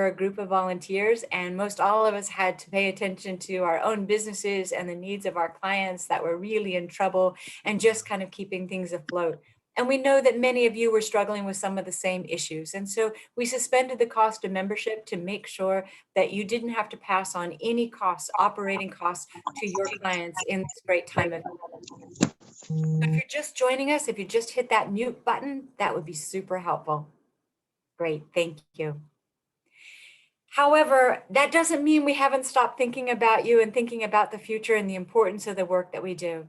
a group of volunteers, and most all of us had to pay attention to our own businesses and the needs of our clients that were really in trouble and just kind of keeping things afloat. And we know that many of you were struggling with some of the same issues. And so we suspended the cost of membership to make sure that you didn't have to pass on any costs, operating costs, to your clients in this great time of. So if you're just joining us, if you just hit that mute button, that would be super helpful. Great, thank you. However, that doesn't mean we haven't stopped thinking about you and thinking about the future and the importance of the work that we do.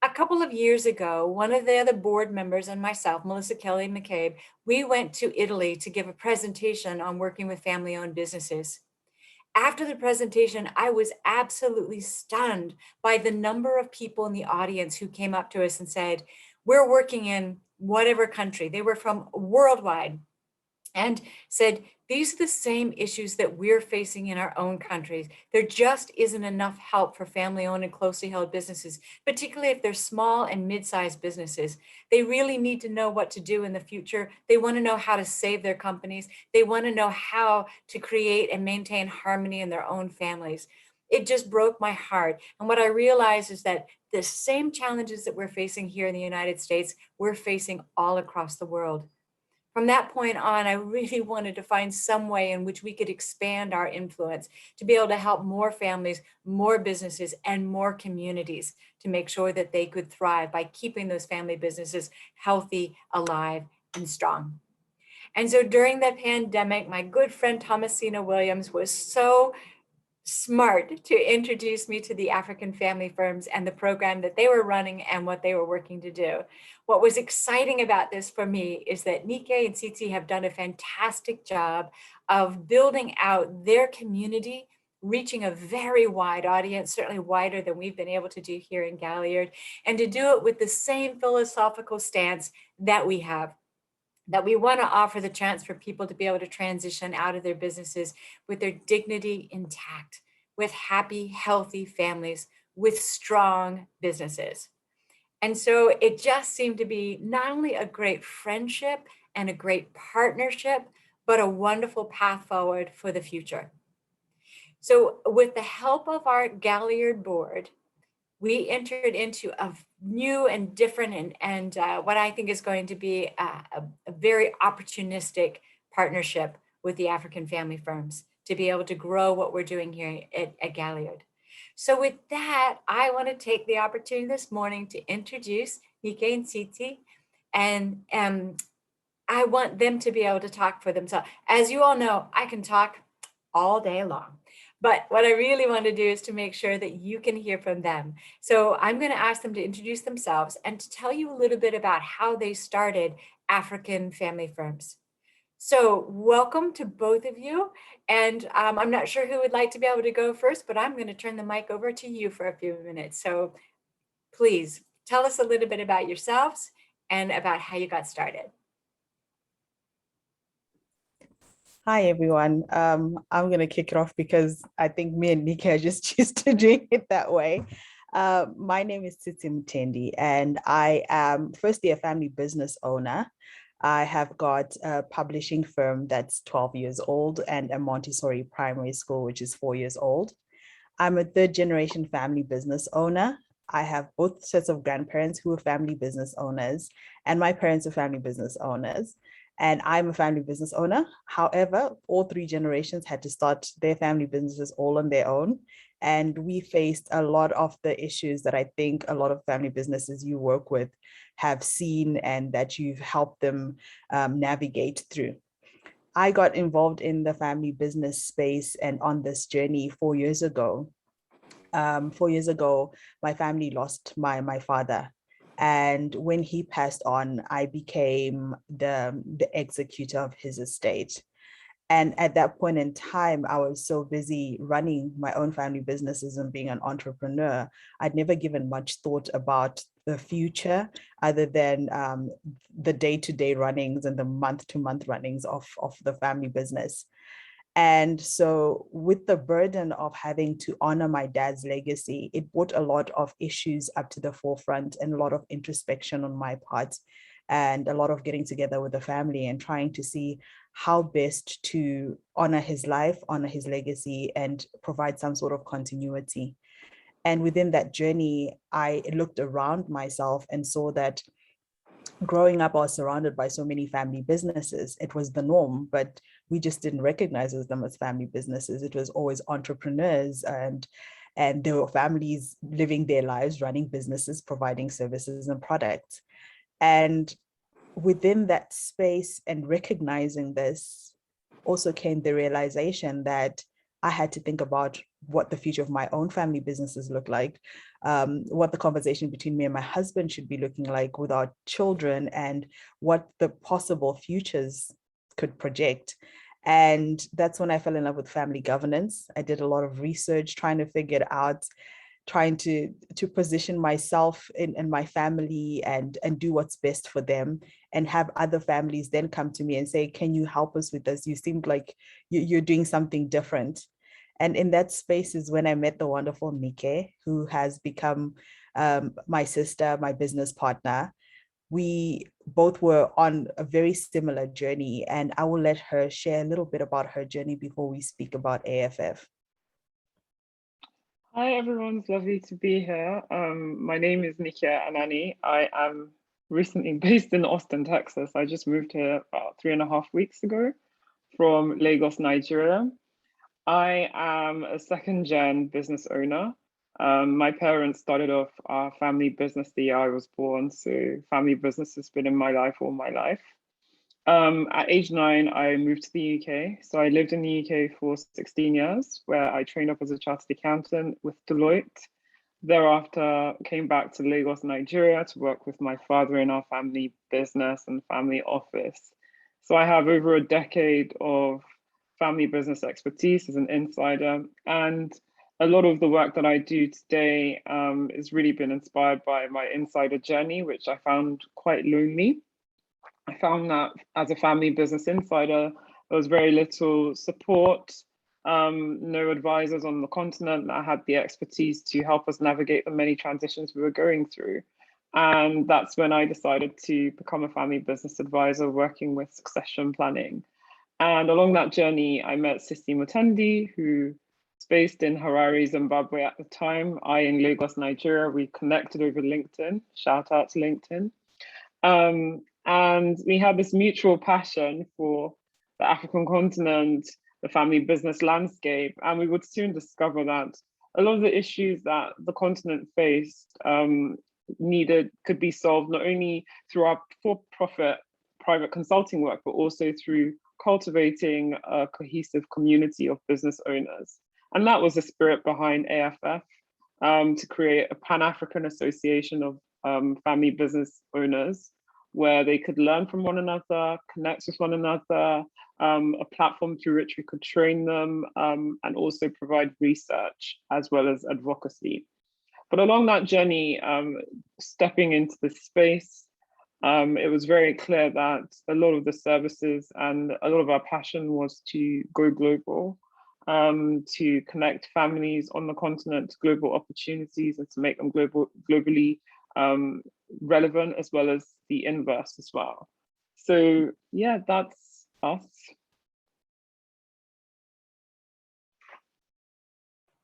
A couple of years ago, one of the other board members and myself, Melissa Kelly McCabe, we went to Italy to give a presentation on working with family-owned businesses. After the presentation, I was absolutely stunned by the number of people in the audience who came up to us and said, we're working in whatever country. They were from worldwide, and said, these are the same issues that we're facing in our own countries. There just isn't enough help for family-owned and closely held businesses, particularly if they're small and mid-sized businesses. They really need to know what to do in the future. They want to know how to save their companies. They want to know how to create and maintain harmony in their own families. It just broke my heart. And what I realized is that the same challenges that we're facing here in the United States, we're facing all across the world. From that point on, I really wanted to find some way in which we could expand our influence to be able to help more families, more businesses, and more communities to make sure that they could thrive by keeping those family businesses healthy, alive, and strong. And so during the pandemic, my good friend Thomasina Williams was so smart to introduce me to the African family firms and the program that they were running and what they were working to do. What was exciting about this for me is that Nikkei and Tsitsi have done a fantastic job of building out their community, reaching a very wide audience, certainly wider than we've been able to do here in Galliard, and to do it with the same philosophical stance that we have, that we want to offer the chance for people to be able to transition out of their businesses with their dignity intact, with happy, healthy families, with strong businesses. And so it just seemed to be not only a great friendship and a great partnership, but a wonderful path forward for the future. So with the help of our Galliard board, we entered into a new and different and what I think is going to be a very opportunistic partnership with the African family firms to be able to grow what we're doing here at Galliard. So with that, I want to take the opportunity this morning to introduce Nikkei and Tsitsi, and I want them to be able to talk for themselves. As you all know, I can talk all day long. But what I really want to do is to make sure that you can hear from them. So I'm going to ask them to introduce themselves and to tell you a little bit about how they started African family firms. So welcome to both of you. And I'm not sure who would like to be able to go first, but I'm going to turn the mic over to you for a few minutes. So please tell us a little bit about yourselves and about how you got started. Hi, everyone. I'm going to kick it off because I think me and Nika are just used to doing it that way. My name is Tsitsi Mutendi, and I am firstly a family business owner. I have got a publishing firm that's 12 years old and a Montessori primary school, which is 4 years old. I'm a third generation family business owner. I have both sets of grandparents who are family business owners, and my parents are family business owners. And I'm a family business owner. However, all three generations had to start their family businesses all on their own. And we faced a lot of the issues that I think a lot of family businesses you work with have seen and that you've helped them navigate through. I got involved in the family business space and on this journey 4 years ago. 4 years ago, my family lost my father. And when he passed on, I became the executor of his estate. And at that point in time, I was so busy running my own family businesses and being an entrepreneur, I'd never given much thought about the future other than the day-to-day runnings and the month-to-month runnings of the family business. And so with the burden of having to honor my dad's legacy, it brought a lot of issues up to the forefront and a lot of introspection on my part and a lot of getting together with the family and trying to see how best to honor his life, honor his legacy, and provide some sort of continuity. And within that journey, I looked around myself and saw that growing up, I was surrounded by so many family businesses. It was the norm, but we just didn't recognize them as family businesses. It was always entrepreneurs, and there were families living their lives, running businesses, providing services and products. And within that space and recognizing this also came the realization that I had to think about what the future of my own family businesses look like, what the conversation between me and my husband should be looking like with our children, and what the possible futures could project. And that's when I fell in love with family governance. I did a lot of research trying to figure it out, trying to position myself and my family and do what's best for them, and have other families then come to me and say, can you help us with this? You seemed like you're doing something different. And in that space is when I met the wonderful Nike, who has become my sister, my business partner. We both were on a very similar journey, and I will let her share a little bit about her journey before we speak about AFF. Hi everyone, it's lovely to be here. My name is Anani. I am recently based in Austin, Texas. I just moved here about 3.5 weeks ago from Lagos, Nigeria. I am a second-gen business owner. My parents started off our family business the year I was born, so family business has been in my life all my life. At age 9, I moved to the UK. So I lived in the UK for 16 years, where I trained up as a chartered accountant with Deloitte. Thereafter, came back to Lagos, Nigeria to work with my father in our family business and family office. So I have over a decade of family business expertise as an insider. And a lot of the work that I do today has really been inspired by my insider journey, which I found quite lonely. I found that as a family business insider, there was very little support, no advisors on the continent that had the expertise to help us navigate the many transitions we were going through. And that's when I decided to become a family business advisor working with succession planning. And along that journey, I met Tsitsi Mutendi, who was based in Harare, Zimbabwe at the time. I in Lagos, Nigeria. We connected over LinkedIn. Shout out to LinkedIn. And we had this mutual passion for the African continent, the family business landscape, and we would soon discover that a lot of the issues that the continent faced could be solved not only through our for-profit private consulting work, but also through cultivating a cohesive community of business owners. And that was the spirit behind AFF, to create a Pan-African association of family business owners, where they could learn from one another, connect with one another, a platform through which we could train them, and also provide research as well as advocacy. But along that journey, stepping into this space, it was very clear that a lot of the services and a lot of our passion was to go global, to connect families on the continent to global opportunities and to make them globally relevant, as well as the inverse as well. So yeah, that's us.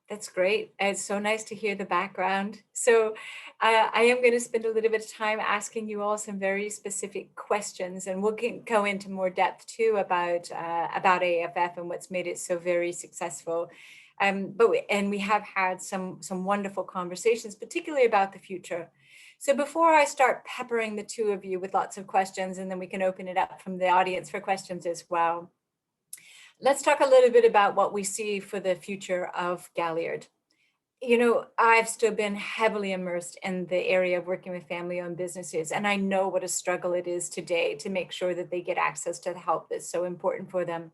That's great. It's so nice to hear the background. So I am going to spend a little bit of time asking you all some very specific questions, and we'll go into more depth too about AFF and what's made it so very successful. And we have had some wonderful conversations, particularly about the future. So before I start peppering the two of you with lots of questions, and then we can open it up from the audience for questions as well, let's talk a little bit about what we see for the future of Galliard. You know, I've still been heavily immersed in the area of working with family-owned businesses, and I know what a struggle it is today to make sure that they get access to the help that's so important for them.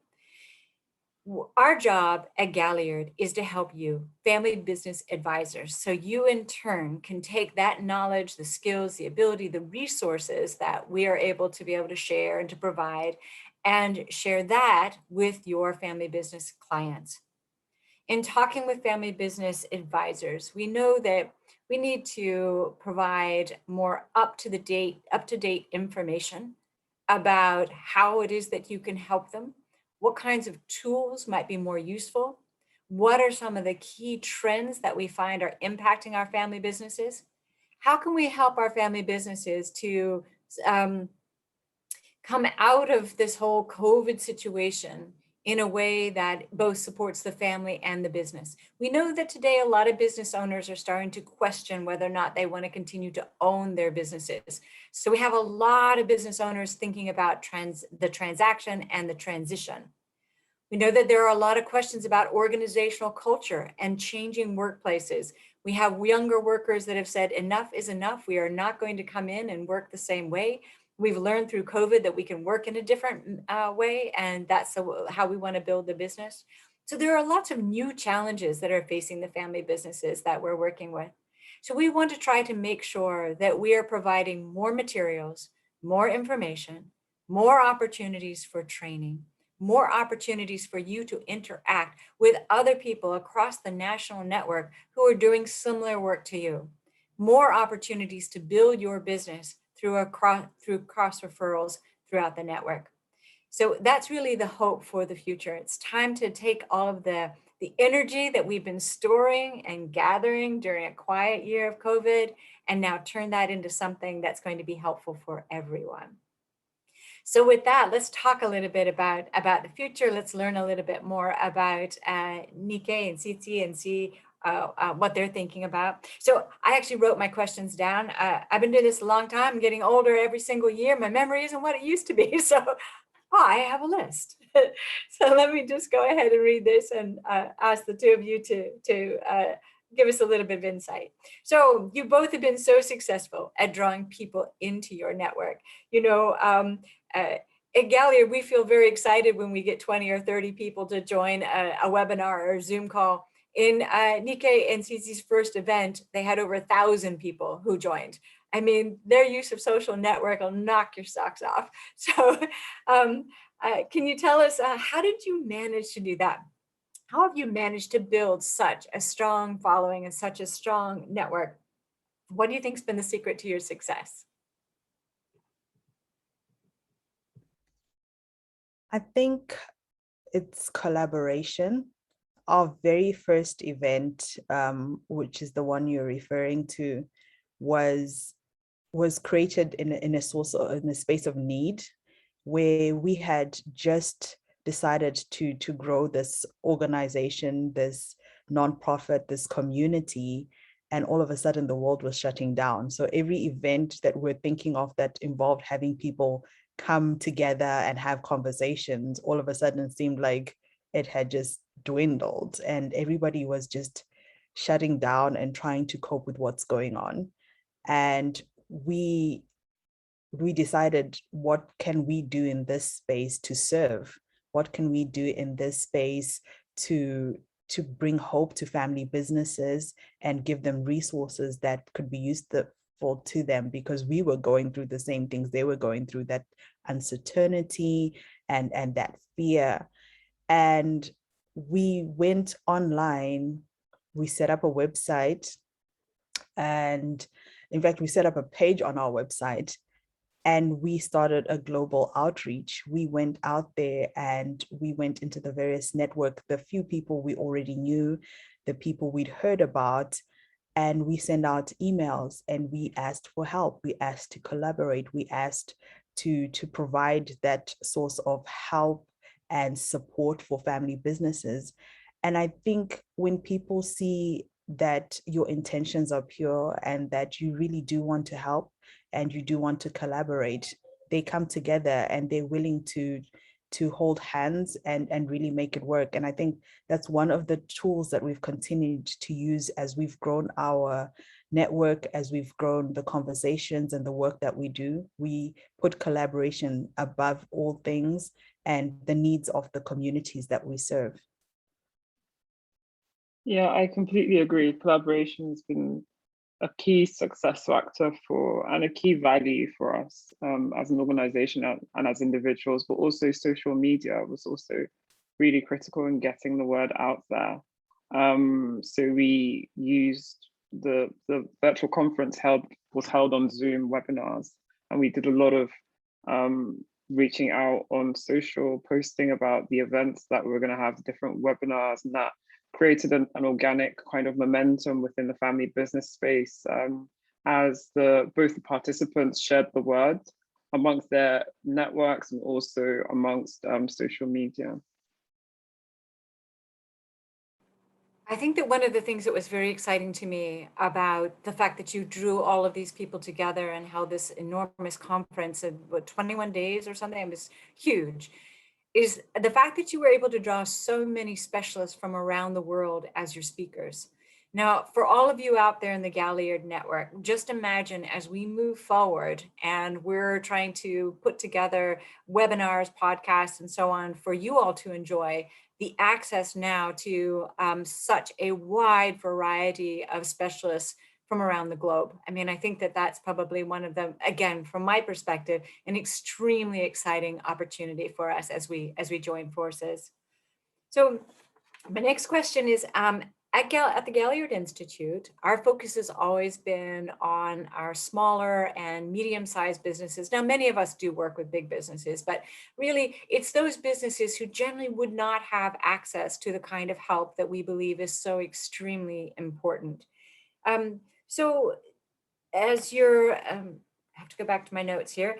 Our job at Galliard is to help you, family business advisors, so you in turn can take that knowledge, the skills, the ability, the resources that we are able to share and to provide, and share that with your family business clients. In talking with family business advisors, we know that we need to provide more up-to-date information about how it is that you can help them, what kinds of tools might be more useful, what are some of the key trends that we find are impacting our family businesses, how can we help our family businesses to come out of this whole COVID situation in a way that both supports the family and the business. We know that today a lot of business owners are starting to question whether or not they want to continue to own their businesses. So we have a lot of business owners thinking about the transaction and the transition. We know that there are a lot of questions about organizational culture and changing workplaces. We have younger workers that have said enough is enough. We are not going to come in and work the same way. We've learned through COVID that we can work in a different way, and that's how we want to build the business. So there are lots of new challenges that are facing the family businesses that we're working with. So we want to try to make sure that we are providing more materials, more information, more opportunities for training, more opportunities for you to interact with other people across the national network who are doing similar work to you, more opportunities to build your business through cross referrals throughout the network. So that's really the hope for the future. It's time to take all of the energy that we've been storing and gathering during a quiet year of COVID and now turn that into something that's going to be helpful for everyone. So with that, let's talk a little bit about the future. Let's learn a little bit more about Nikkei and Tsitsi and see what they're thinking about. So I actually wrote my questions down. I've been doing this a long time. I'm getting older every single year. My memory isn't what it used to be. So I have a list. So let me just go ahead and read this and ask the two of you to give us a little bit of insight. So you both have been so successful at drawing people into your network. You know, at Galliard, we feel very excited when we get 20 or 30 people to join a webinar or a Zoom call. In Nikkei and Tsitsi's first event, they had over 1,000 people who joined. I mean, their use of social network will knock your socks off. So can you tell us, how did you manage to do that? How have you managed to build such a strong following and such a strong network? What do you think's been the secret to your success? I think it's collaboration. Our very first event, which is the one you're referring to, was created in a space of need, where we had just decided to grow this organization, this nonprofit, this community, and all of a sudden the world was shutting down. So every event that we're thinking of that involved having people come together and have conversations, all of a sudden seemed like it had just dwindled and everybody was just shutting down and trying to cope with what's going on. And we decided, what can we do in this space to serve? What can we do in this space to bring hope to family businesses and give them resources that could be useful to them? Because we were going through the same things they were going through, that uncertainty and that fear. And we went online, we set up a website, and in fact, we set up a page on our website, and we started a global outreach. We went out there and we went into the various network, the few people we already knew, the people we'd heard about, and we sent out emails and we asked for help. We asked to collaborate. We asked to provide that source of help and support for family businesses. And I think when people see that your intentions are pure and that you really do want to help and you do want to collaborate, they come together and they're willing to hold hands and really make it work. And I think that's one of the tools that we've continued to use as we've grown our network, as we've grown the conversations and the work that we do. We put collaboration above all things and the needs of the communities that we serve. Yeah, I completely agree. Collaboration has been a key success factor and a key value for us as an organization and as individuals, but also social media was also really critical in getting the word out there. So we used the virtual conference was held on Zoom webinars, and we did a lot of reaching out on social, posting about the events that we're going to have, different webinars, and that created an organic kind of momentum within the family business space, as both the participants shared the word amongst their networks and also amongst social media. I think that one of the things that was very exciting to me about the fact that you drew all of these people together and held this enormous conference of 21 days or something, it was huge, is the fact that you were able to draw so many specialists from around the world as your speakers. Now, for all of you out there in the Galliard network, just imagine as we move forward and we're trying to put together webinars, podcasts, and so on for you all to enjoy, the access now to such a wide variety of specialists from around the globe. I mean, I think that that's probably one of them, again, from my perspective, an extremely exciting opportunity for us as we join forces. So my next question is, at the Galliard Institute, our focus has always been on our smaller and medium-sized businesses. Now, many of us do work with big businesses, but really it's those businesses who generally would not have access to the kind of help that we believe is so extremely important. So as you're, I have to go back to my notes here.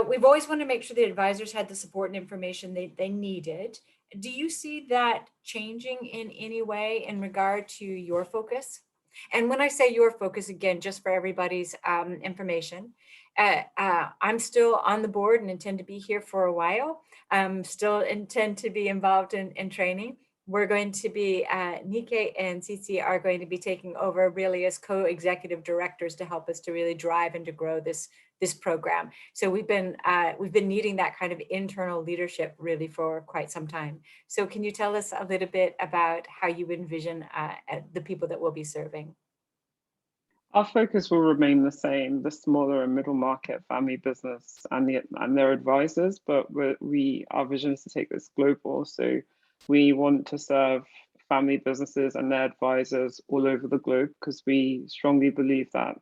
We've always wanted to make sure the advisors had the support and information they needed. Do you see that changing in any way in regard to your focus? And when I say your focus, again, just for everybody's information, I'm still on the board and intend to be here for a while. Still intend to be involved in training. We're going to be, Nike and Tsitsi are going to be taking over really as co-executive directors to help us to really drive and to grow this program. So we've been needing that kind of internal leadership really for quite some time. So can you tell us a little bit about how you envision the people that we'll be serving? Our focus will remain the same, the smaller and middle market family business and their advisors, but our vision is to take this global. So we want to serve family businesses and their advisors all over the globe, because we strongly believe that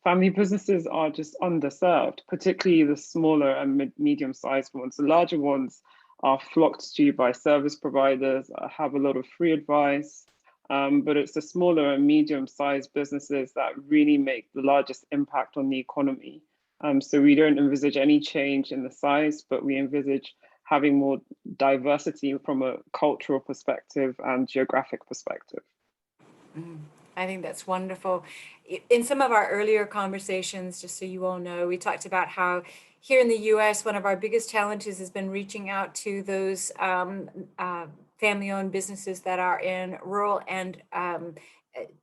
family businesses are just underserved, particularly the smaller and medium-sized ones. The larger ones are flocked to by service providers, have a lot of free advice, but it's the smaller and medium-sized businesses that really make the largest impact on the economy. So we don't envisage any change in the size, but we envisage having more diversity from a cultural perspective and geographic perspective. I think that's wonderful. In some of our earlier conversations, just so you all know, we talked about how here in the US, one of our biggest challenges has been reaching out to those family-owned businesses that are in rural and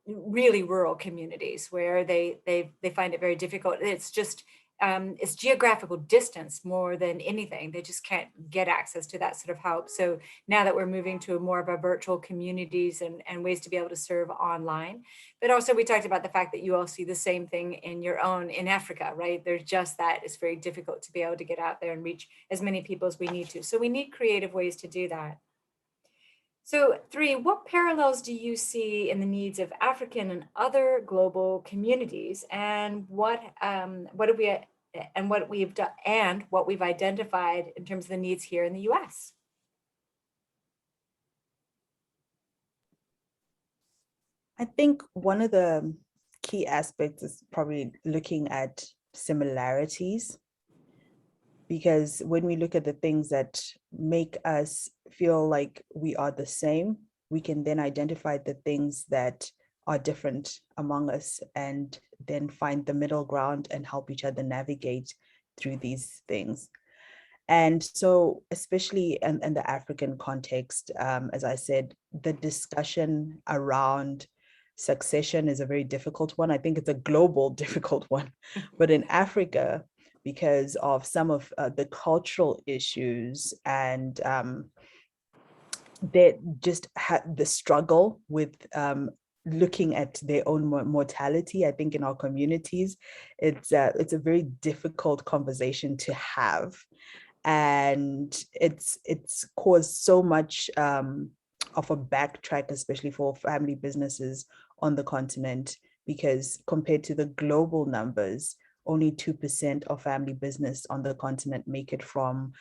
really rural communities where they find it very difficult. It's just it's geographical distance more than anything. They just can't get access to that sort of help. So now that we're moving to more of a virtual communities and ways to be able to serve online, but also we talked about the fact that you all see the same thing in Africa, right? There's just that it's very difficult to be able to get out there and reach as many people as we need to. So we need creative ways to do that. So 3, what parallels do you see in the needs of African and other global communities, and what we've done and what we've identified in terms of the needs here in the US? I think one of the key aspects is probably looking at similarities, because when we look at the things that make us feel like we are the same, we can then identify the things that are different among us and then find the middle ground and help each other navigate through these things. And so, especially in the African context, as I said, the discussion around succession is a very difficult one. I think it's a global difficult one, but in Africa, because of some of the cultural issues and they just had the struggle with looking at their own mortality. I think in our communities, it's a very difficult conversation to have. And it's caused so much of a backtrack, especially for family businesses on the continent, because compared to the global numbers, only 2% of family business on the continent make it from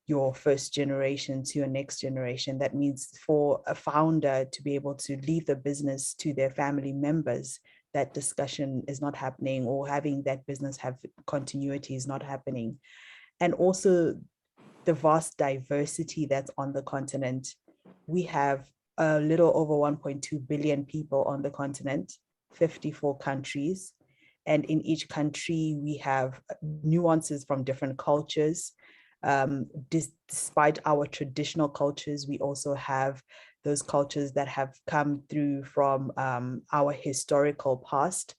your first generation to your next generation. That means for a founder to be able to leave the business to their family members, that discussion is not happening, or having that business have continuity is not happening. And also the vast diversity that's on the continent. We have a little over 1.2 billion people on the continent, 54 countries. And in each country, we have nuances from different cultures. Despite our traditional cultures, we also have those cultures that have come through from our historical past.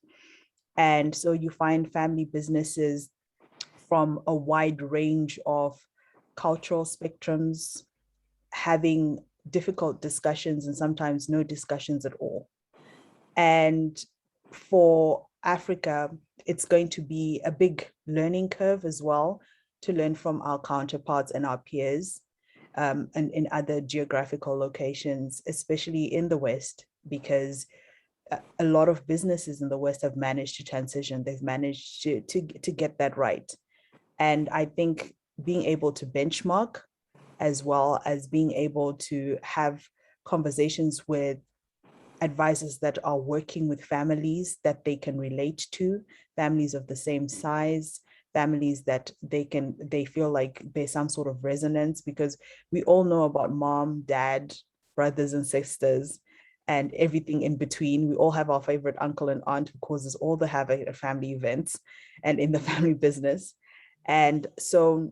And so you find family businesses from a wide range of cultural spectrums, having difficult discussions and sometimes no discussions at all. And for Africa, it's going to be a big learning curve as well, to learn from our counterparts and our peers, and in other geographical locations, especially in the West, because a lot of businesses in the West have managed to transition. They've managed to get that right. And I think being able to benchmark, as well as being able to have conversations with advisors that are working with families that they can relate to, families of the same size, families that they feel like there's some sort of resonance, because we all know about mom, dad, brothers and sisters, and everything in between. We all have our favorite uncle and aunt who causes all the havoc at family events and in the family business. And so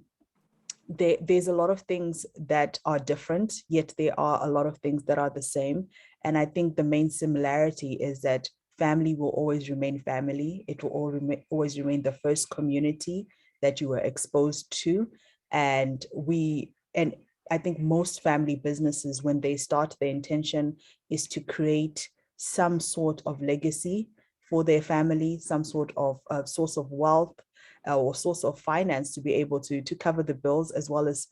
there's a lot of things that are different, yet there are a lot of things that are the same. And I think the main similarity is that family will always remain family. It will always remain the first community that you were exposed to. And I think most family businesses, when they start, their intention is to create some sort of legacy for their family, some sort of source of wealth, or source of finance to be able to cover the bills, as well as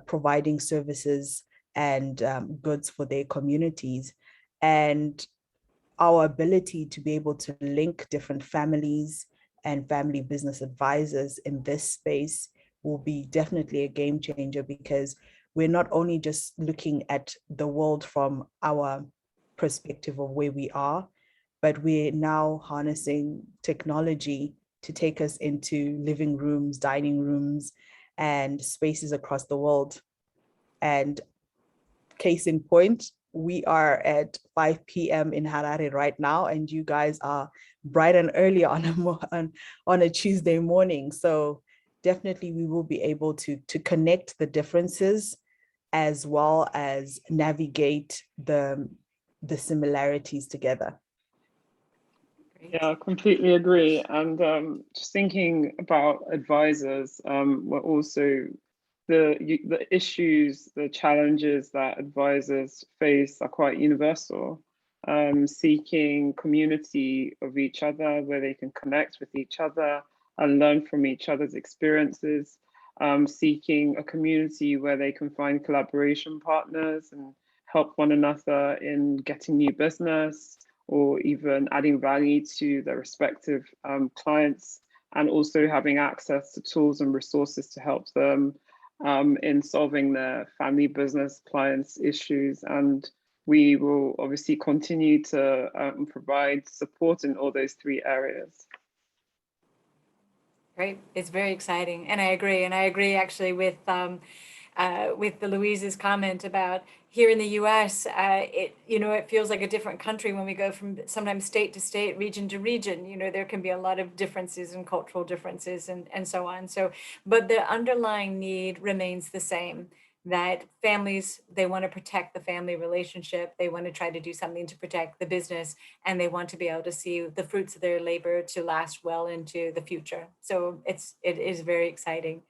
providing services and goods for their communities. And our ability to be able to link different families and family business advisors in this space will be definitely a game changer, because we're not only just looking at the world from our perspective of where we are, but we're now harnessing technology to take us into living rooms, dining rooms, and spaces across the world. And case in point, we are at 5 p.m. in Harare right now, and you guys are bright and early on a Tuesday morning. So definitely we will be able to connect the differences, as well as navigate the similarities together. Yeah, I completely agree. And just thinking about advisors, we're also the issues, the challenges that advisors face are quite universal. Seeking community of each other where they can connect with each other and learn from each other's experiences. Seeking a community where they can find collaboration partners and help one another in getting new business, or even adding value to their respective clients, and also having access to tools and resources to help them in solving their family business clients' issues. And we will obviously continue to provide support in all those three areas. Great, it's very exciting, and I agree actually with the Louise's comment about here in the U.S. It feels like a different country when we go from sometimes state to state, region to region. There can be a lot of differences and cultural differences and so on. So, but the underlying need remains the same. That families, they want to protect the family relationship. They want to try to do something to protect the business, and they want to be able to see the fruits of their labor to last well into the future. So it is very exciting.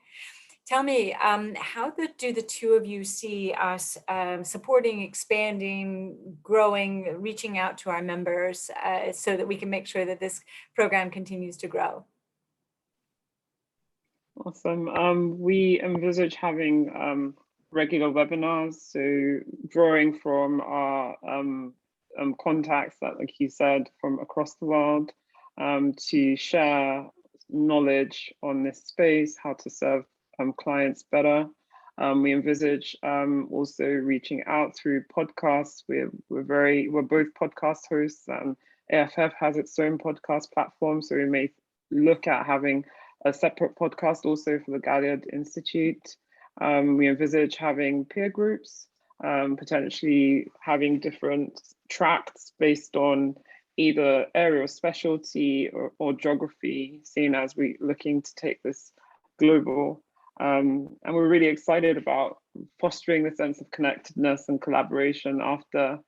Tell me, how do the two of you see us supporting, expanding, growing, reaching out to our members so that we can make sure that this program continues to grow? Awesome. We envisage having regular webinars, so drawing from our contacts that, like you said, from across the world, to share knowledge on this space, how to serve clients better. We envisage also reaching out through podcasts. We're both podcast hosts, and AFF has its own podcast platform, so we may look at having a separate podcast also for the Galliard Institute. We envisage having peer groups, potentially having different tracts based on either area of specialty or geography, seeing as we're looking to take this global. And we're really excited about fostering the sense of connectedness and collaboration after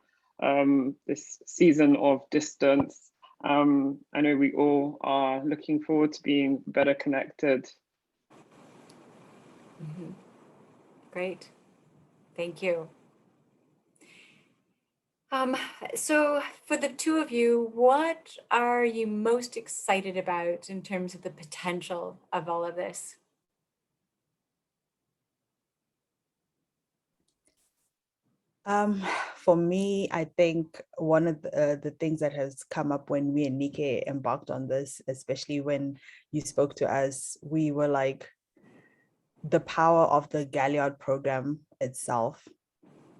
this season of distance. I know we all are looking forward to being better connected. Mm-hmm. Great, thank you. So for the two of you, what are you most excited about in terms of the potential of all of this? For me, I think one of the things that has come up when me and Nike embarked on this, especially when you spoke to us, we were like, the power of the Galliard program itself,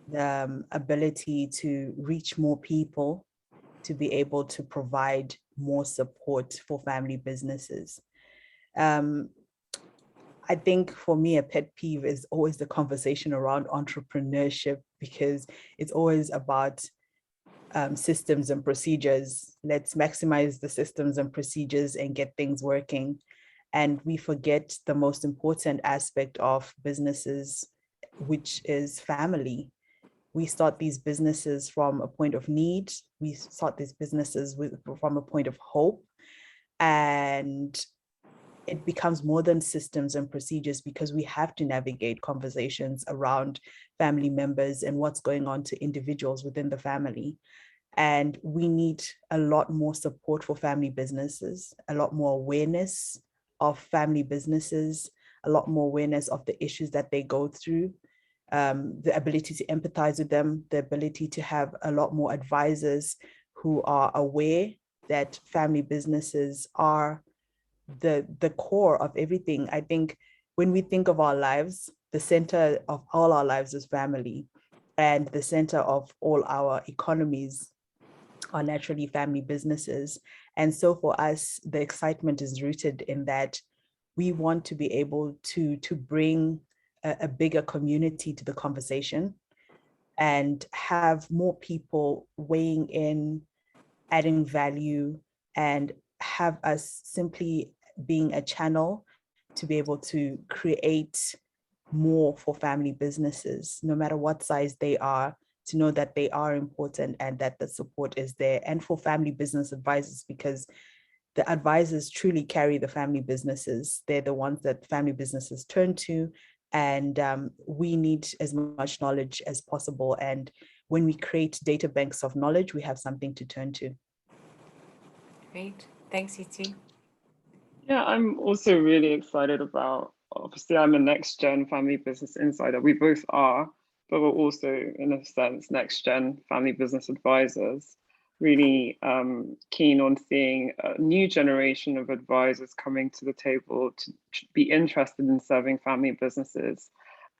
the ability to reach more people, to be able to provide more support for family businesses. I think for me, a pet peeve is always the conversation around entrepreneurship, because it's always about systems and procedures. Let's maximize the systems and procedures and get things working. And we forget the most important aspect of businesses, which is family. We start these businesses from a point of need. We start these businesses from a point of hope. And it becomes more than systems and procedures, because we have to navigate conversations around family members and what's going on to individuals within the family. And we need a lot more support for family businesses, a lot more awareness of family businesses, a lot more awareness of the issues that they go through, the ability to empathize with them, the ability to have a lot more advisors who are aware that family businesses are the core of everything. I think when we think of our lives, the center of all our lives is family, and the center of all our economies are naturally family businesses. And so for us, the excitement is rooted in that we want to be able to bring a bigger community to the conversation and have more people weighing in, adding value, and have us simply being a channel to be able to create more for family businesses, no matter what size they are, to know that they are important and that the support is there. And for family business advisors, because the advisors truly carry the family businesses. They're the ones that family businesses turn to. And we need as much knowledge as possible. And when we create data banks of knowledge, we have something to turn to. Great, thanks, Tsitsi. Yeah, I'm also really excited about, obviously I'm a next gen family business insider. We both are, but we're also in a sense, next gen family business advisors. Really keen on seeing a new generation of advisors coming to the table to be interested in serving family businesses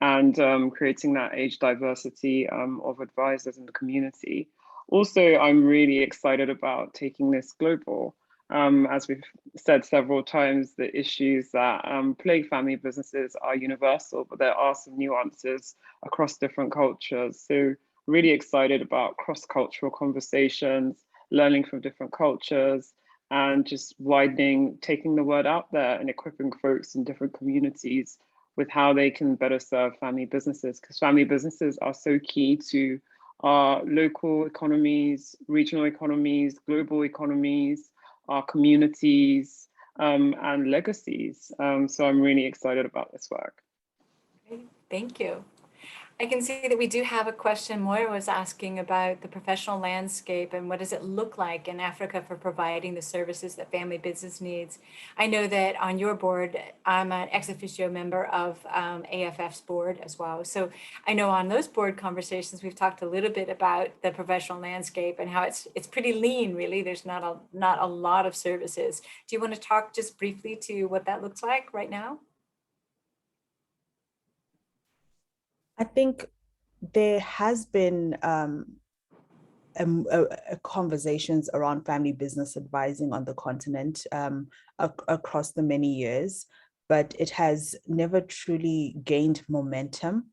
and creating that age diversity of advisors in the community. Also, I'm really excited about taking this global. As we've said several times, the issues that plague family businesses are universal, but there are some nuances across different cultures. So really excited about cross-cultural conversations, learning from different cultures, and just widening, taking the word out there and equipping folks in different communities with how they can better serve family businesses, because family businesses are so key to our local economies, regional economies, global economies, our communities, and legacies. So I'm really excited about this work. Great, thank you. I can see that we do have a question. Moira was asking about the professional landscape and what does it look like in Africa for providing the services that family business needs. I know that on your board, I'm an ex officio member of AFF's board as well. So I know on those board conversations, we've talked a little bit about the professional landscape and how it's pretty lean, really. There's not a lot of services. Do you want to talk just briefly to what that looks like right now? I think there has been conversations around family business advising on the continent across the many years, but it has never truly gained momentum.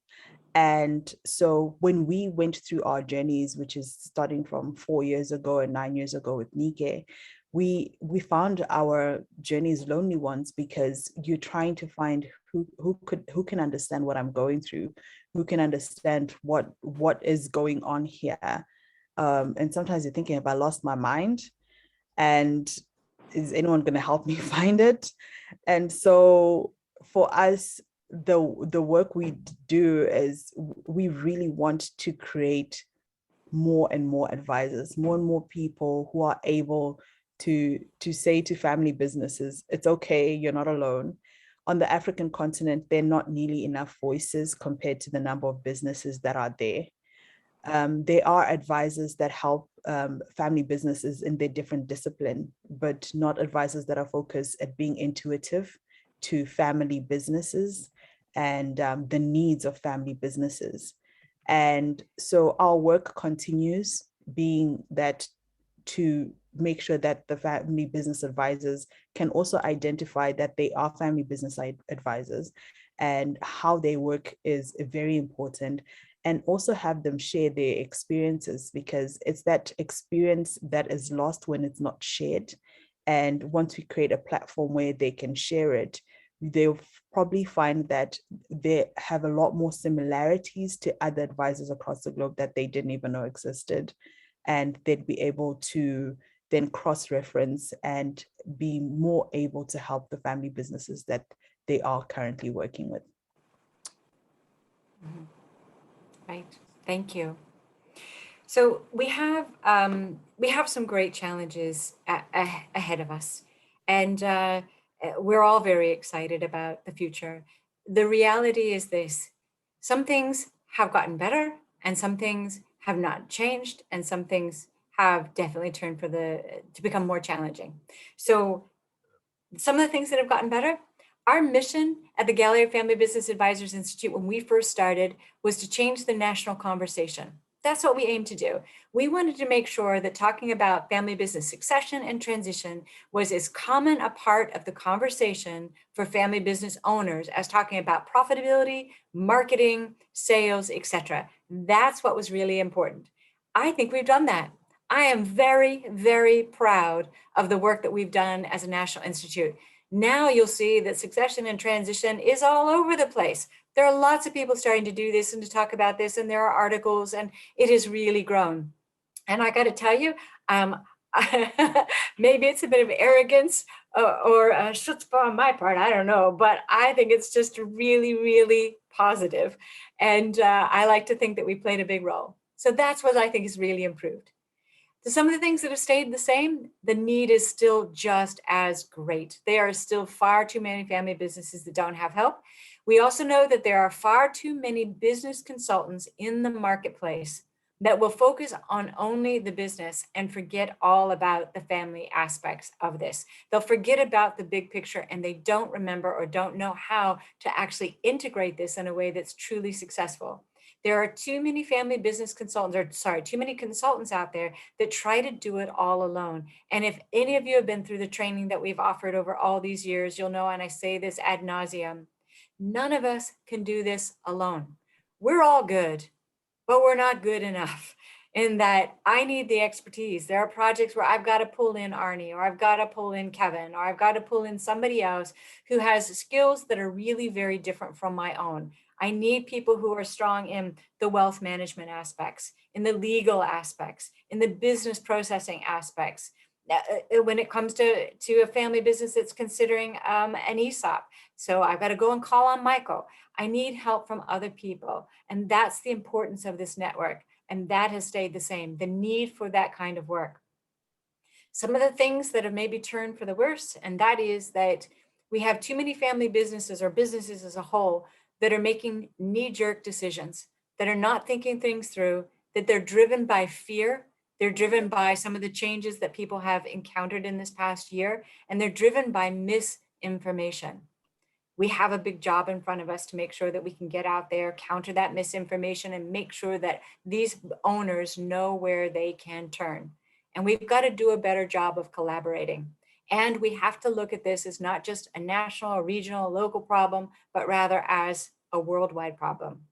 And so when we went through our journeys, which is starting from 4 years ago and 9 years ago with Nike, we found our journeys lonely ones, because you're trying to find who can understand what I'm going through, who can understand what is going on here. And sometimes you're thinking, if I lost my mind, and is anyone going to help me find it? And so for us, the work we do is we really want to create more and more advisors, more and more people who are able to say to family businesses, it's okay, you're not alone. On the African continent, there are not nearly enough voices compared to the number of businesses that are there. There are advisors that help family businesses in their different discipline, but not advisors that are focused at being intuitive to family businesses and the needs of family businesses. And so our work continues, being that to make sure that the family business advisors can also identify that they are family business advisors, and how they work is very important, and also have them share their experiences, because it's that experience that is lost when it's not shared. And once we create a platform where they can share it, they'll probably find that they have a lot more similarities to other advisors across the globe that they didn't even know existed. And they'd be able to then cross-reference and be more able to help the family businesses that they are currently working with. Mm-hmm. Right. Thank you. So we have some great challenges ahead of us, and we're all very excited about the future. The reality is this: some things have gotten better, and some things have not changed, and some things have definitely turned to become more challenging. So some of the things that have gotten better, our mission at the Galliard Family Business Advisors Institute when we first started was to change the national conversation. That's what we aim to do. We wanted to make sure that talking about family business succession and transition was as common a part of the conversation for family business owners as talking about profitability, marketing, sales, etc. That's what was really important. I think we've done that. I am very, very proud of the work that we've done as a national institute. Now you'll see that succession and transition is all over the place. There are lots of people starting to do this and to talk about this, and there are articles, and it has really grown. And I got to tell you, maybe it's a bit of arrogance or chutzpah on my part, I don't know, but I think it's just really, really positive. And I like to think that we played a big role. So that's what I think is really improved. So some of the things that have stayed the same, the need is still just as great. There are still far too many family businesses that don't have help. We also know that there are far too many business consultants in the marketplace that will focus on only the business and forget all about the family aspects of this. They'll forget about the big picture, and they don't remember or don't know how to actually integrate this in a way that's truly successful. There are too many family business consultants, too many consultants out there that try to do it all alone. And if any of you have been through the training that we've offered over all these years, you'll know, and I say this ad nauseum, none of us can do this alone. We're all good, but we're not good enough in that I need the expertise. There are projects where I've got to pull in Arnie, or I've got to pull in Kevin, or I've got to pull in somebody else who has skills that are really very different from my own. I need people who are strong in the wealth management aspects, in the legal aspects, in the business processing aspects, when it comes to a family business that's considering an ESOP. So I've got to go and call on Michael. I need help from other people. And that's the importance of this network. And that has stayed the same, the need for that kind of work. Some of the things that have maybe turned for the worse, and that is that we have too many family businesses or businesses as a whole that are making knee-jerk decisions, that are not thinking things through, that they're driven by fear. They're driven by some of the changes that people have encountered in this past year, and they're driven by misinformation. We have a big job in front of us to make sure that we can get out there, counter that misinformation, and make sure that these owners know where they can turn. And we've got to do a better job of collaborating. And we have to look at this as not just a national, a regional, a local problem, but rather as a worldwide problem.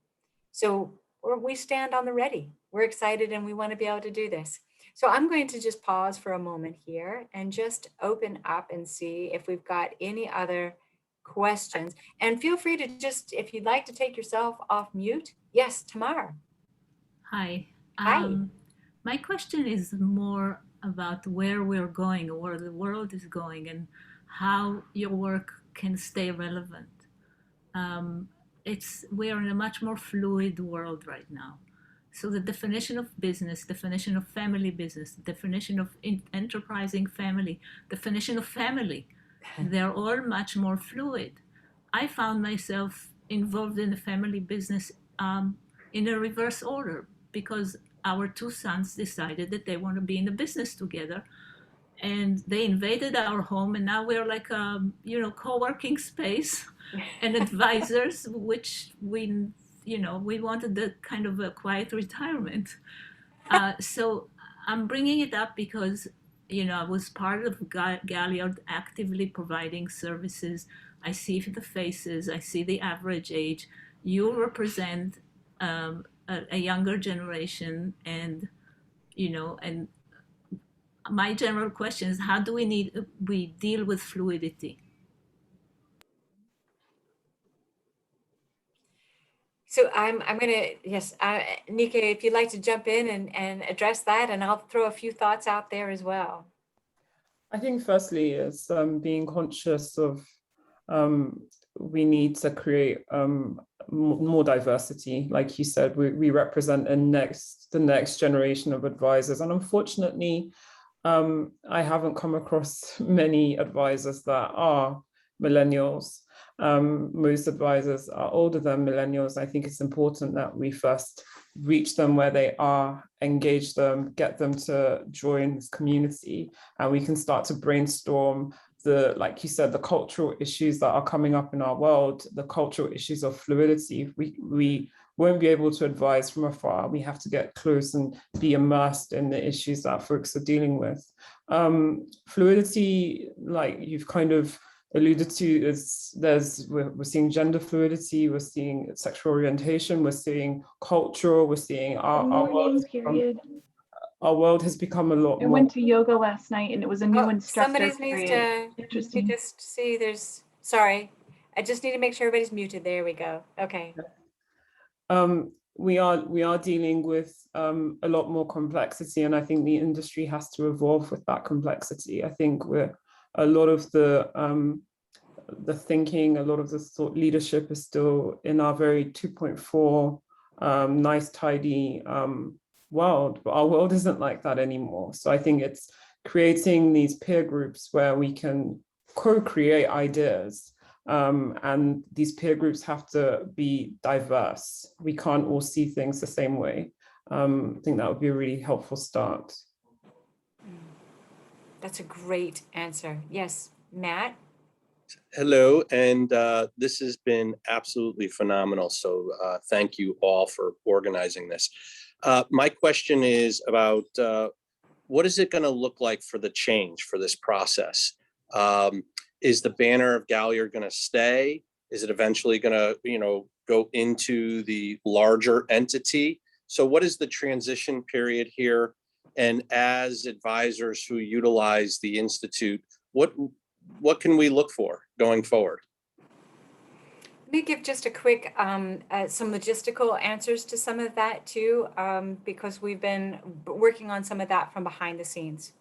So we stand on the ready. We're excited and we want to be able to do this. So I'm going to just pause for a moment here and just open up and see if we've got any other questions. And feel free to just, if you'd like to take yourself off mute. Yes, Tamar. Hi. Hi. My question is more about where we're going, or where the world is going, and how your work can stay relevant. We're in a much more fluid world right now. So the definition of business, definition of family business, definition of enterprising family, definition of family, they're all much more fluid. I found myself involved in the family business in a reverse order, because our two sons decided that they want to be in the business together, and they invaded our home, and now we're like a co-working space and advisors, which we wanted the kind of a quiet retirement. So I'm bringing it up because I was part of Galliard actively providing services. I see the faces, I see the average age. You represent a younger generation, and and my general question is, how do we deal with fluidity? So I'm gonna, yes, Nika, if you'd like to jump in and address that, and I'll throw a few thoughts out there as well. I think firstly is being conscious of we need to create more diversity. Like you said, we represent the next generation of advisors, and unfortunately, I haven't come across many advisors that are millennials. Most advisors are older than millennials. I think it's important that we first reach them where they are, engage them, get them to join this community, and we can start to brainstorm like you said, the cultural issues that are coming up in our world, the cultural issues of fluidity. We won't be able to advise from afar. We have to get close and be immersed in the issues that folks are dealing with. Fluidity, like you've kind of alluded to, we're seeing gender fluidity, we're seeing sexual orientation, we're seeing cultural, we're seeing our world has become a lot more. I went to yoga last night and it was a new instructor. Somebody needs to, interesting. Just see, sorry, I just need to make sure everybody's muted. There we go. Okay. We are dealing with a lot more complexity, and I think the industry has to evolve with that complexity. I think a lot of the thinking, a lot of the thought leadership is still in our very 2.4 nice, tidy world, but our world isn't like that anymore. So I think it's creating these peer groups where we can co-create ideas, and these peer groups have to be diverse. We can't all see things the same way. I think that would be a really helpful start. That's a great answer. Yes, Matt? Hello, and this has been absolutely phenomenal. So thank you all for organizing this. My question is about what is it going to look like for the change for this process? Is the banner of Galliard going to stay? Is it eventually going to, go into the larger entity? So what is the transition period here? And as advisors who utilize the Institute, what can we look for going forward? Let me give just a quick, some logistical answers to some of that too, because we've been working on some of that from behind the scenes.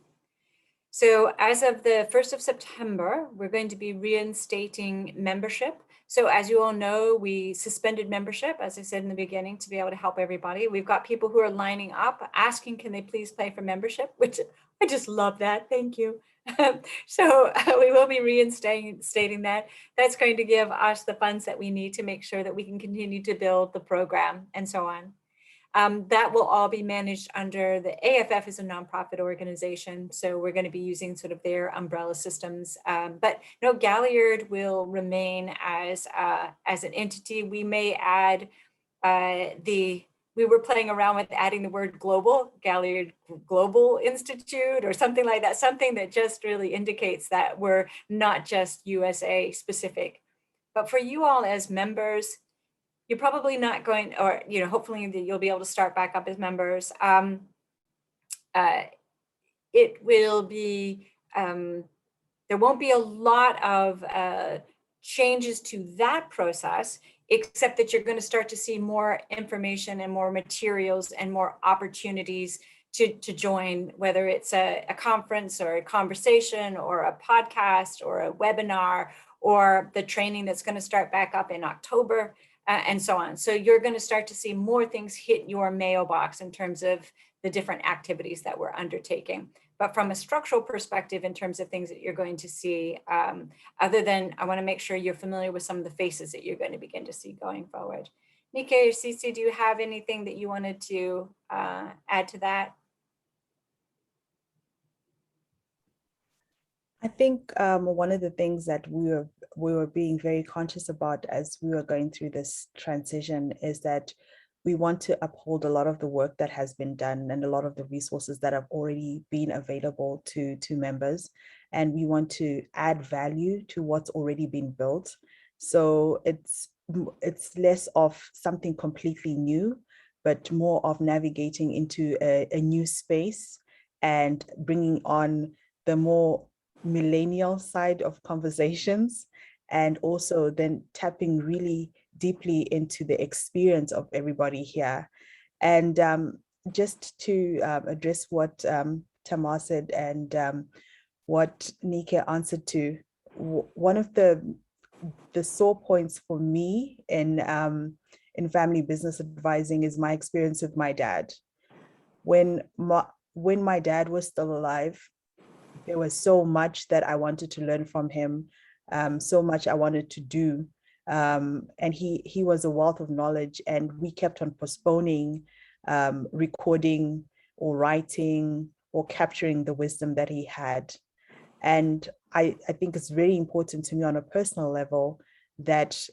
So as of the 1st of September, we're going to be reinstating membership. So as you all know, we suspended membership, as I said in the beginning, to be able to help everybody. We've got people who are lining up asking, can they please pay for membership, which I just love that. Thank you. So we will be reinstating that. That's going to give us the funds that we need to make sure that we can continue to build the program and so on. That will all be managed under the AFF is a nonprofit organization. So we're going to be using sort of their umbrella systems. But no, Galliard will remain as an entity. We may add we were playing around with adding the word global, Galliard Global Institute or something like that, something that just really indicates that we're not just USA specific. But for you all as members, you're probably not going, or hopefully you'll be able to start back up as members. It will be, there won't be a lot of changes to that process, except that you're going to start to see more information and more materials and more opportunities to join, whether it's a conference or a conversation or a podcast or a webinar or the training that's going to start back up in October. And so on. So you're going to start to see more things hit your mailbox in terms of the different activities that we're undertaking. But from a structural perspective, in terms of things that you're going to see, other than I want to make sure you're familiar with some of the faces that you're going to begin to see going forward. Nikkei or Tsitsi, do you have anything that you wanted to add to that? I think one of the things that we were being very conscious about as we were going through this transition is that we want to uphold a lot of the work that has been done and a lot of the resources that have already been available to members. And we want to add value to what's already been built. So it's less of something completely new, but more of navigating into a new space and bringing on the more millennial side of conversations, and also then tapping really deeply into the experience of everybody here. And just to address what Tamar said and what Nikkei answered to, one of the sore points for me in family business advising is my experience with my dad. When my dad was still alive, there was so much that I wanted to learn from him, so much I wanted to do. And he was a wealth of knowledge, and we kept on postponing recording or writing or capturing the wisdom that he had. And I think it's very important to me on a personal level that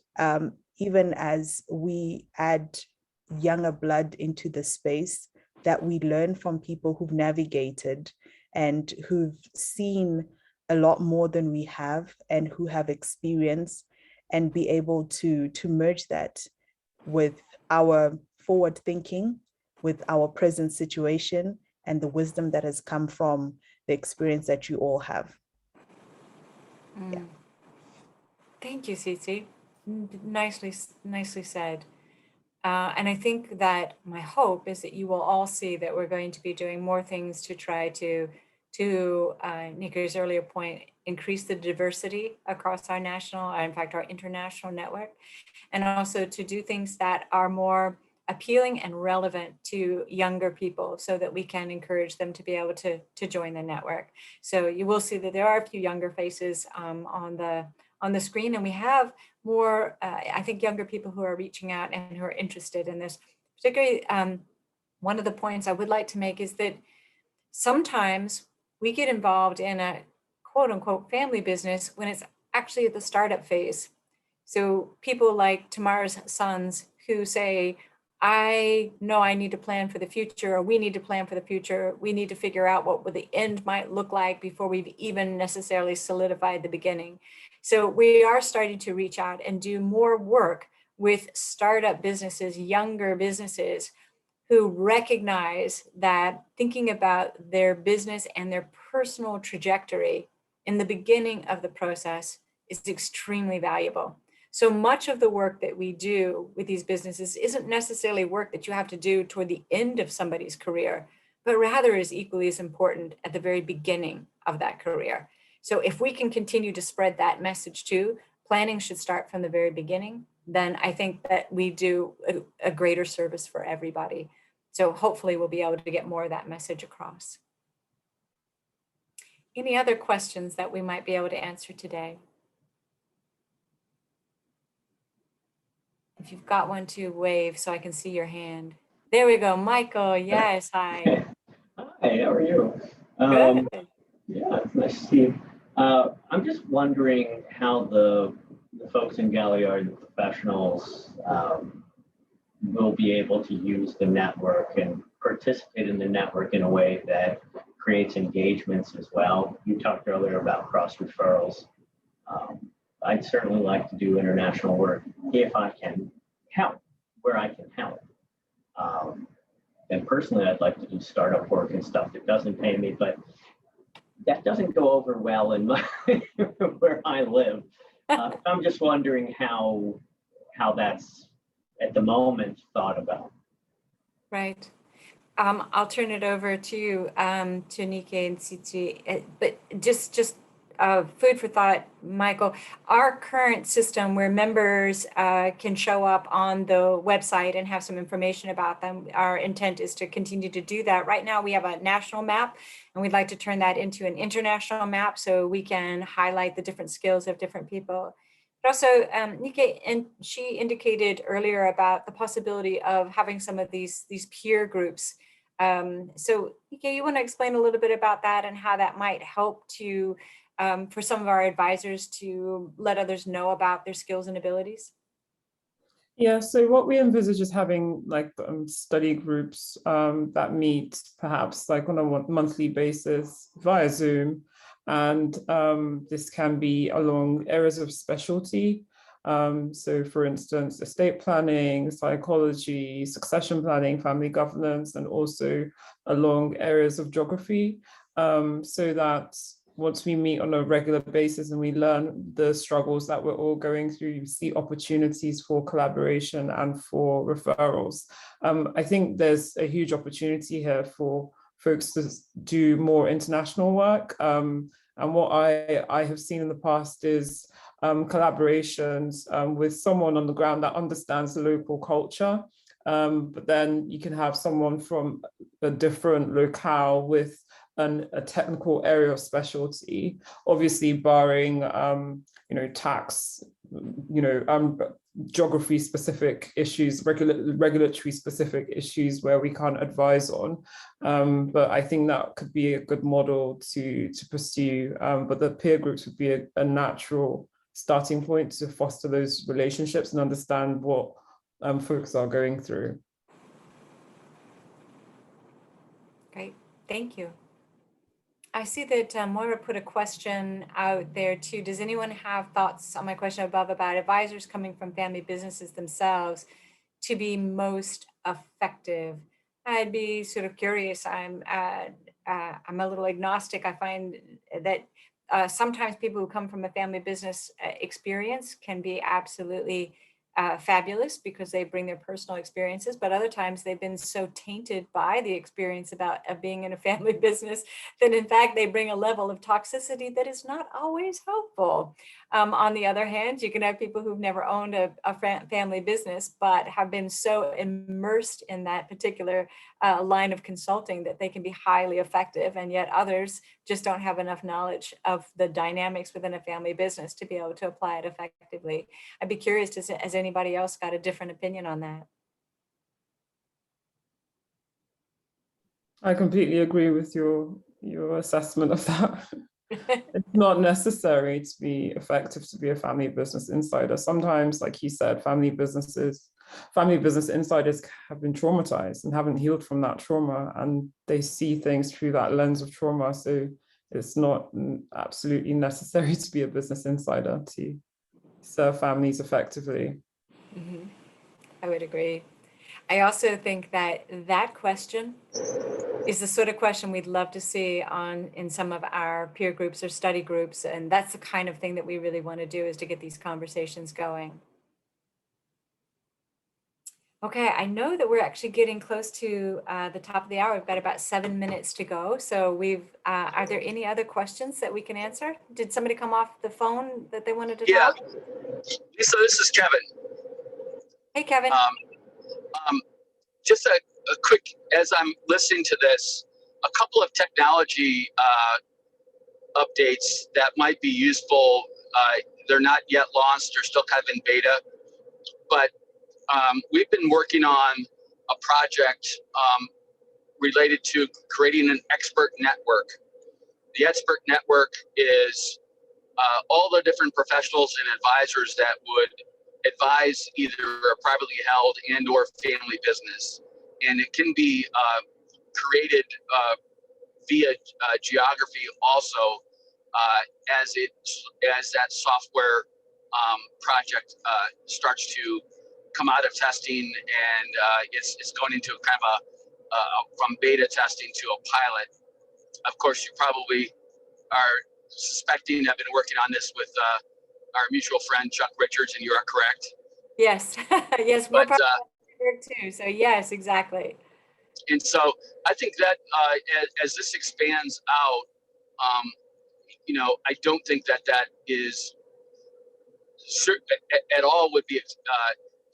even as we add younger blood into the space, that we learn from people who've navigated and who've seen a lot more than we have and who have experience, and be able to merge that with our forward thinking, with our present situation, and the wisdom that has come from the experience that you all have. Yeah. Thank you, Tsitsi. Nicely said. And I think that my hope is that you will all see that we're going to be doing more things to try to Nikkei's earlier point, increase the diversity across our national, in fact, our international network, and also to do things that are more appealing and relevant to younger people so that we can encourage them to be able to join the network. So you will see that there are a few younger faces on the screen, and we have more, I think, younger people who are reaching out and who are interested in this. Particularly, one of the points I would like to make is that sometimes we get involved in a quote unquote family business when it's actually at the startup phase. So people like Tamar's sons who say, I know I need to plan for the future, or we need to plan for the future. We need to figure out what the end might look like before we've even necessarily solidified the beginning. So we are starting to reach out and do more work with startup businesses, younger businesses, who recognize that thinking about their business and their personal trajectory in the beginning of the process is extremely valuable. So much of the work that we do with these businesses isn't necessarily work that you have to do toward the end of somebody's career, but rather is equally as important at the very beginning of that career. So if we can continue to spread that message too, planning should start from the very beginning, then I think that we do a greater service for everybody. So hopefully we'll be able to get more of that message across. Any other questions that we might be able to answer today? If you've got one to wave so I can see your hand. There we go, Michael. Yes, hi. Hi, how are you? Good. Yeah, it's nice to see you. I'm just wondering how the folks in Galliard, the professionals, will be able to use the network and participate in the network in a way that creates engagements as well. You talked earlier about cross referrals. I'd certainly like to do international work if I can help, where I can help. And personally, I'd like to do startup work and stuff that doesn't pay me, but that doesn't go over well in my where I live. I'm just wondering how that's at the moment thought about. Right. I'll turn it over to you, to Nikkei and Tsitsi, but just food for thought, Michael. Our current system where members can show up on the website and have some information about them, our intent is to continue to do that. Right now we have a national map and we'd like to turn that into an international map so we can highlight the different skills of different people. But also Nikkei, and she indicated earlier about the possibility of having some of these peer groups. So Nikkei, you want to explain a little bit about that and how that might help to for some of our advisors to let others know about their skills and abilities? Yeah, so what we envisage is having like study groups that meet perhaps like on a monthly basis via Zoom. And this can be along areas of specialty. So for instance, estate planning, psychology, succession planning, family governance, and also along areas of geography, so that once we meet on a regular basis and we learn the struggles that we're all going through, you see opportunities for collaboration and for referrals. I think there's a huge opportunity here for folks to do more international work. And what I have seen in the past is collaborations with someone on the ground that understands the local culture. But then you can have someone from a different locale with a technical area of specialty, obviously barring tax, geography specific issues, regulatory specific issues where we can't advise on. But I think that could be a good model to pursue. But the peer groups would be a natural starting point to foster those relationships and understand what folks are going through. Great, thank you. I see that Moira put a question out there too. Does anyone have thoughts on my question above about advisors coming from family businesses themselves to be most effective? I'd be sort of curious. I'm a little agnostic. I find that sometimes people who come from a family business experience can be absolutely fabulous because they bring their personal experiences, but other times they've been so tainted by the experience of being in a family business that in fact they bring a level of toxicity that is not always helpful. On the other hand, you can have people who've never owned a family business but have been so immersed in that particular line of consulting that they can be highly effective, and yet others just don't have enough knowledge of the dynamics within a family business to be able to apply it effectively. I'd be curious, has anybody else got a different opinion on that? I completely agree with your assessment of that. It's not necessary to be effective to be a family business insider. Sometimes, like you said, family business insiders have been traumatized and haven't healed from that trauma, and they see things through that lens of trauma. So it's not absolutely necessary to be a business insider to serve families effectively. Mm-hmm. I would agree. I also think that question is the sort of question we'd love to see in some of our peer groups or study groups. And that's the kind of thing that we really want to do, is to get these conversations going. Okay, I know that we're actually getting close to the top of the hour. We've got about 7 minutes to go. So are there any other questions that we can answer? Did somebody come off the phone that they wanted to Yeah, talk? Lisa, this is Kevin. Hey, Kevin. Just a quick, as I'm listening to this, a couple of technology updates that might be useful. They're not yet launched, they're still kind of in beta, but we've been working on a project related to creating an expert network. The expert network is all the different professionals and advisors that would advise either a privately held and or family business. And it can be created via geography also as that software project starts to come out of testing, and it's going into kind of from beta testing to a pilot. Of course, you probably are suspecting I've been working on this with our mutual friend Chuck Richards, and you are correct. Yes, yes, we're But part of that work too. So yes, exactly. and so I think that as this expands out, I don't think that is at all would be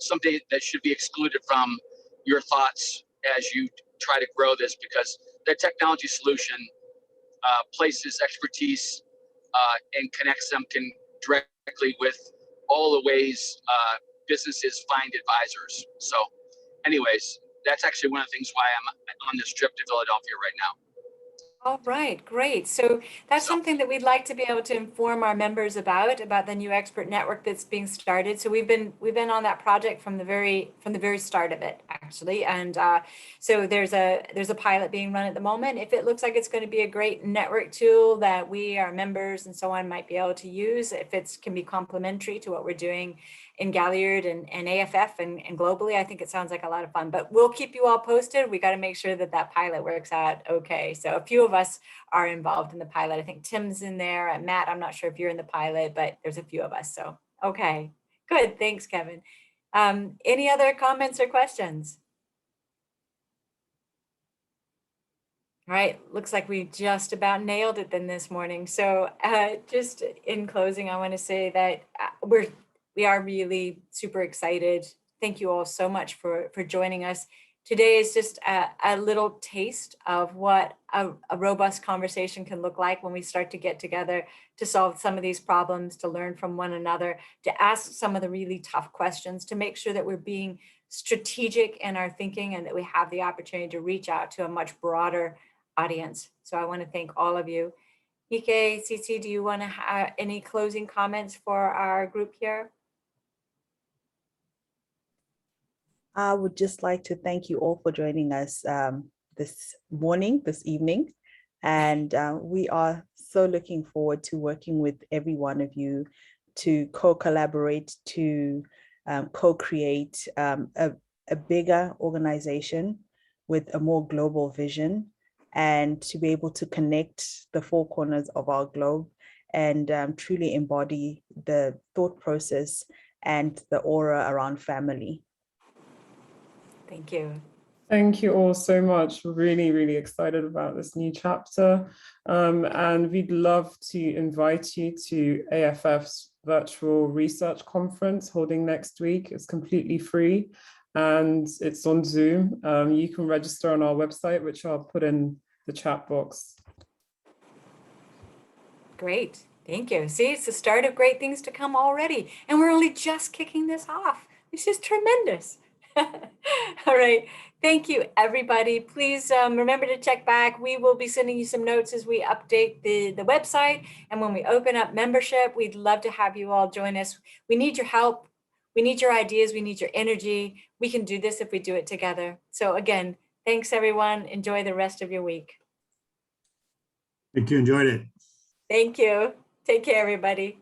something that should be excluded from your thoughts as you try to grow this, because the technology solution places expertise and connects them directly with all the ways businesses find advisors. So anyways, that's actually one of the things why I'm on this trip to Philadelphia right now. All right, great. So that's something that we'd like to be able to inform our members about the new expert network that's being started. So we've been on that project from the very start of it, actually. And so there's a pilot being run at the moment. If it looks like it's going to be a great network tool that we, our members and so on, might be able to use, if it can be complementary to what we're doing in Galliard and AFF and globally, I think it sounds like a lot of fun. But we'll keep you all posted. We got to make sure that pilot works out okay. So a few of us are involved in the pilot. I think Tim's in there, and Matt, I'm not sure if you're in the pilot, but there's a few of us. So okay, good. Thanks, Kevin. Any other comments or questions? All right, looks like we just about nailed it then this morning. So just in closing, I want to say that we are really super excited. Thank you all so much for joining us. Today is just a little taste of what a robust conversation can look like when we start to get together to solve some of these problems, to learn from one another, to ask some of the really tough questions, to make sure that we're being strategic in our thinking and that we have the opportunity to reach out to a much broader audience. So I want to thank all of you. Ike, Tsitsi, do you want to have any closing comments for our group here? I would just like to thank you all for joining us this evening. And we are so looking forward to working with every one of you to co-collaborate, to co-create a bigger organization with a more global vision, and to be able to connect the four corners of our globe and truly embody the thought process and the aura around family. Thank you. Thank you all so much. We're really, really excited about this new chapter. And we'd love to invite you to AFF's virtual research conference holding next week. It's completely free and it's on Zoom. You can register on our website, which I'll put in the chat box. Great. Thank you. See, it's the start of great things to come already. And we're only just kicking this off. This is tremendous. All right. Thank you, everybody. Please remember to check back. We will be sending you some notes as we update the website. And when we open up membership, we'd love to have you all join us. We need your help. We need your ideas. We need your energy. We can do this if we do it together. So again, thanks, everyone. Enjoy the rest of your week. Thank you. Enjoyed it. Thank you. Take care, everybody.